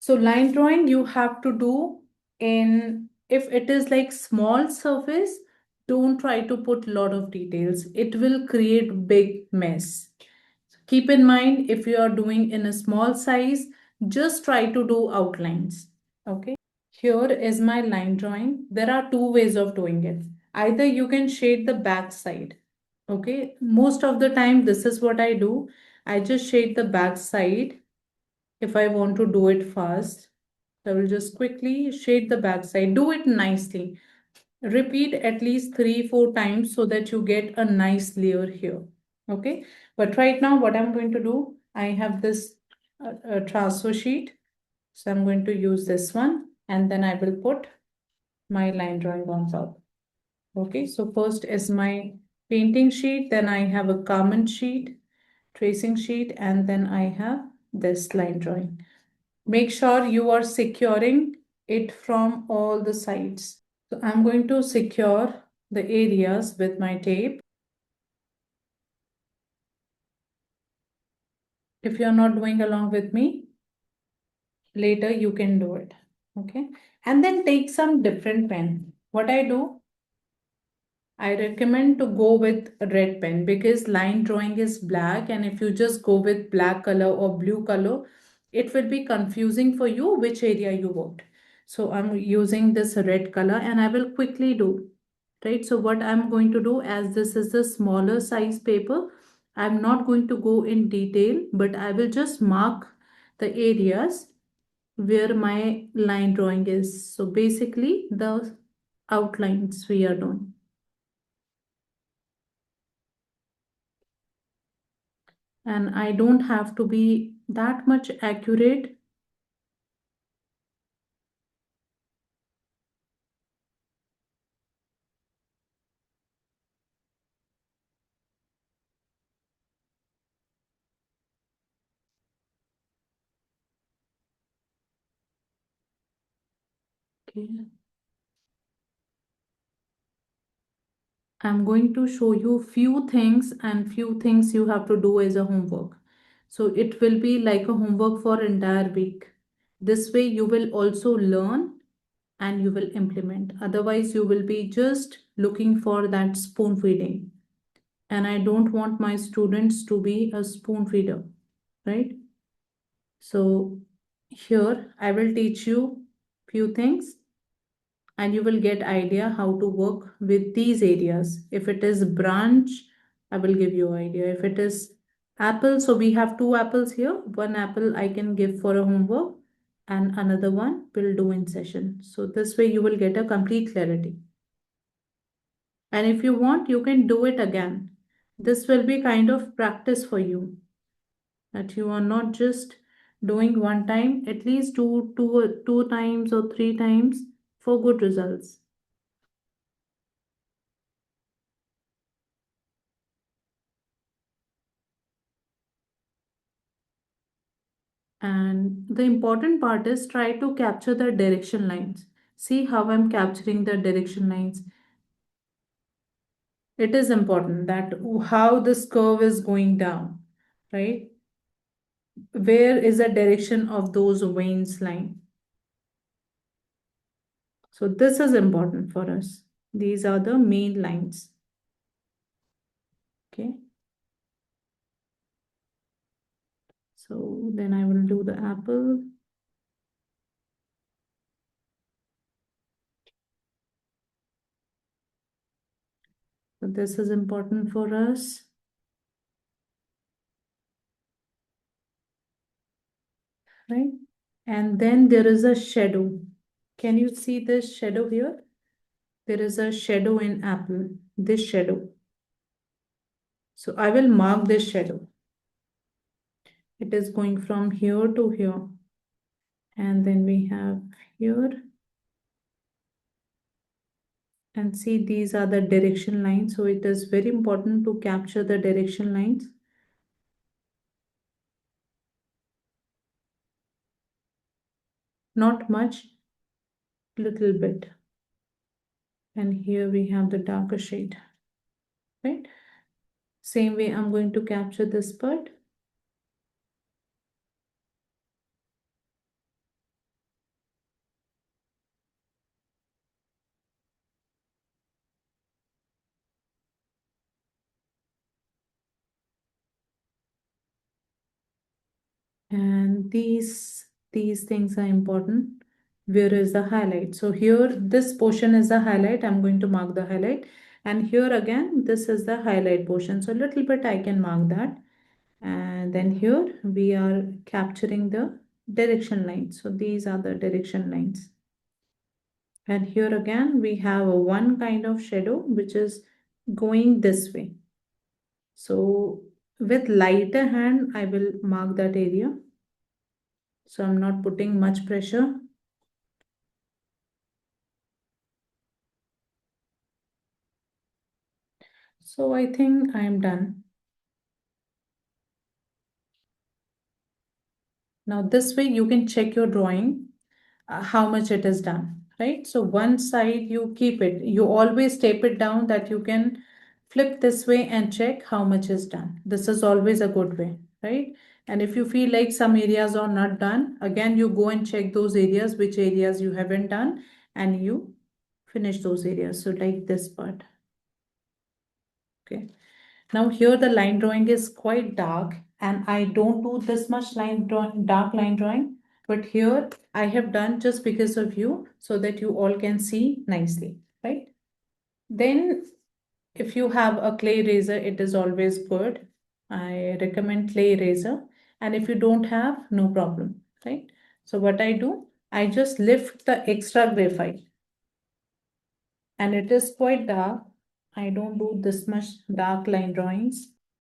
So line drawing you have to do in, if it is like small surface, don't try to put lot of details. It will create big mess. Keep in mind, if you are doing in a small size, just try to do outlines. Okay. Here is my line drawing. There are two ways of doing it. Either you can shade the back side. Okay. Most of the time, this is what I do. I just shade the back side if I want to do it fast. I will just quickly shade the back side. Do it nicely. Repeat at least 3-4 times so that you get a nice layer here. Okay. But right now, what I'm going to do, I have this transfer sheet. So I'm going to use this one and then I will put my line drawing on top. Okay. So first is my painting sheet. Then I have a comment sheet, tracing sheet, and then I have this line drawing. Make sure you are securing it from all the sides. So I'm going to secure the areas with my tape. If you're not doing along with me, later you can do it. Okay. And then take some different pen. What I do, I recommend to go with a red pen because line drawing is black, and if you just go with black color or blue color, it will be confusing for you which area you want. So I'm using this red color and I will quickly do, right? So what I'm going to do, as this is the smaller size paper, I'm not going to go in detail, but I will just mark the areas where my line drawing is. So basically the outlines we are doing. And I don't have to be that much accurate. Okay. I'm going to show you few things and few things you have to do as a homework. So it will be like a homework for entire week. This way you will also learn and you will implement. Otherwise you will be just looking for that spoon feeding. And I don't want my students to be a spoon feeder, right? So here I will teach you few things and you will get idea how to work with these areas. If it is branch, I will give you idea. If it is apple, so we have two apples here. One apple I can give for a homework and another one we'll do in session. So this way you will get a complete clarity. And if you want, you can do it again. This will be kind of practice for you, that you are not just doing one time, at least two times or three times for good results. And the important part is try to capture the direction lines. See how I'm capturing the direction lines. It is important that how this curve is going down, right? Where is the direction of those veins line? So this is important for us. These are the main lines. Okay. So then I will do the apple. So this is important for us. Right? And then there is a shadow. Can you see this shadow here? There is a shadow in apple, this shadow. So I will mark this shadow. It is going from here to here. And then we have here. And see, these are the direction lines. So it is very important to capture the direction lines. Not much, little bit. And here we have the darker shade, right? Same way I'm going to capture this part. And these things are important. Where is the highlight? So here this portion is the highlight. I'm going to mark the highlight, and here again this is the highlight portion, so a little bit I can mark that. And then here we are capturing the direction lines, so these are the direction lines. And here again we have a one kind of shadow which is going this way. So with lighter hand I will mark that area, so I'm not putting much pressure. So I think I am done. Now this way you can check your drawing, how much it is done, right? So one side you keep it, you always tape it down that you can flip this way and check how much is done. This is always a good way, right? And if you feel like some areas are not done, again you go and check those areas, which areas you haven't done, and you finish those areas. So like this part, okay. Now here the line drawing is quite dark and I don't do this much line drawing, dark line drawing, but here I have done just because of you so that you all can see nicely, right? Then if you have a clay eraser, it is always good. I recommend clay eraser. And if you don't have, no problem, right? So what I do, I just lift the extra graphite and it is quite dark. I don't do this much dark line drawings.